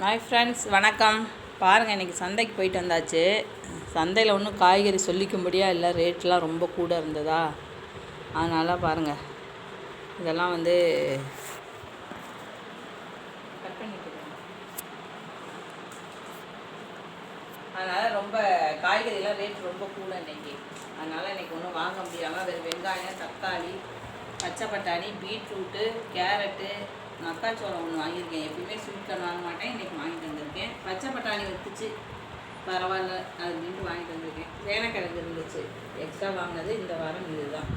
Hi friends, வணக்கம். பாருங்கள், இன்றைக்கி சந்தைக்கு போயிட்டு வந்தாச்சு. சந்தையில் ஒன்றும் காய்கறி சொல்லிக்கும்படியாக இல்லை, ரேட்லாம் ரொம்ப கூட இருந்ததா. அதனால் பாருங்கள், இதெல்லாம் கட் பண்ணிட்டு அதனால் ரொம்ப காய்கறிலாம் ரேட் ரொம்ப கூட இன்றைக்கி. அதனால் இன்றைக்கி ஒன்றும் வாங்க முடியாமல் வெறும் வெங்காயம், தக்காளி, பச்சை பட்டாணி, பீட்ரூட்டு, கேரட்டு, மக்காச்சோளம் ஒன்று வாங்கியிருக்கேன். எப்பயுமே ஸ்வீட் கார்ன் வாங்க மாட்டேன், இன்றைக்கி வாங்கிட்டு வந்திருக்கேன். பச்சை பட்டாணி வச்சுச்சு, பரவாயில்ல அப்படின்ட்டு வாங்கிட்டு வந்திருக்கேன். சேனக்கிழங்கு இருந்துச்சு, எக்ஸ்ட்ரா வாங்கினது இந்த வாரம் இதுதான்.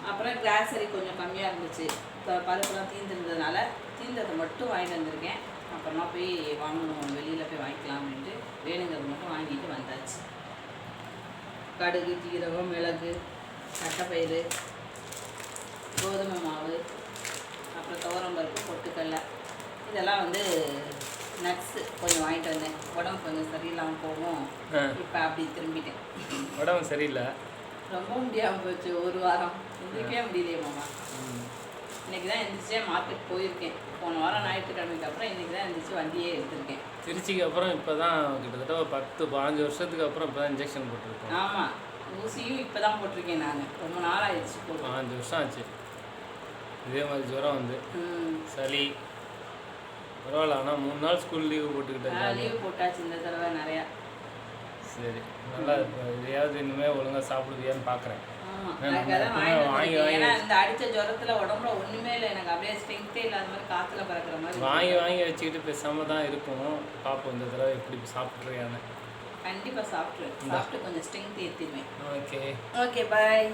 அப்புறம் கிராசரி கொஞ்சம் கம்மியாக இருந்துச்சு, இப்போ பருப்புலாம் தீர்ந்துருந்ததுனால தீர்ந்ததை மட்டும் வாங்கிட்டு வந்திருக்கேன். அப்புறமா போய் வாங்கணும், வெளியில் போய் வாங்கிக்கலாம் அப்படின்ட்டு வேணுங்கிறது மட்டும் வாங்கிட்டு வந்தாச்சு. கடுகு, ஜீரகம், மிளகு, தட்டைப்பயிறு, கோதுமை மாவு, அப்புறம் துவரம்பருப்பு, பொட்டுக்கடலை, இதெல்லாம் நட்ஸு கொஞ்சம் வாங்கிட்டு வந்தேன். உடம்பு கொஞ்சம் சரியில்லாமல் போகும், இப்போ அப்படி திரும்பிட்டேன். உடம்பு சரியில்லை, ரொம்ப முடியாமல் போச்சு. ஒரு வாரம் எந்திரிக்கவே முடியலையே மாமா. இன்றைக்கி தான் எந்திரிச்சே மார்க்கெட் போயிருக்கேன். போன வாரம் ஞாயிற்றுக்கிழமைக்கு அப்புறம் இன்றைக்கி தான் எந்திரிச்சு வண்டியே எடுத்திருக்கேன். திருச்சிக்கு அப்புறம் இப்போ தான் கிட்டத்தட்ட ஒரு 10-15 வருஷத்துக்கு அப்புறம் இப்போ தான் இன்ஜெக்ஷன் போட்டிருக்கேன். ஆமாம், ஊசியும் இப்போ தான் போட்டிருக்கேன். நான் ரொம்ப நாள் ஆயிடுச்சு போட்டு, 5 வருஷம் ஆச்சு. இதே மாதிரி ஜுரம் சளி பரவாயில்ல. ஆனால் 3 நாள் ஸ்கூல் லீவு போட்டுக்கிட்டேன். லீவு போட்டாச்சு இந்த தடவை நிறையா. சரி, நல்லா. இப்போ இதையாவது இனிமேல் ஒழுங்காக சாப்பிடுவியான்னு பார்க்குறேன். இந்த அடித்த ஜுரத்தில் உடம்புல ஒன்றுமே இல்லை, எனக்கு அப்படியே ஸ்ட்ரென்த்தே இல்லாத மாதிரி காற்றுல பறக்கிற மாதிரி வாங்கி வச்சுக்கிட்டு பேசாமல் தான் இருக்கும். பார்ப்போம் இந்த தடவை எப்படி சாப்பிட்றியான்னு. கண்டிப்பாக சாப்பிட்டு கொஞ்சம் ஸ்ட்ரென்த் ஏற்றிடுவேன். ஓகே ஓகே, பாய்.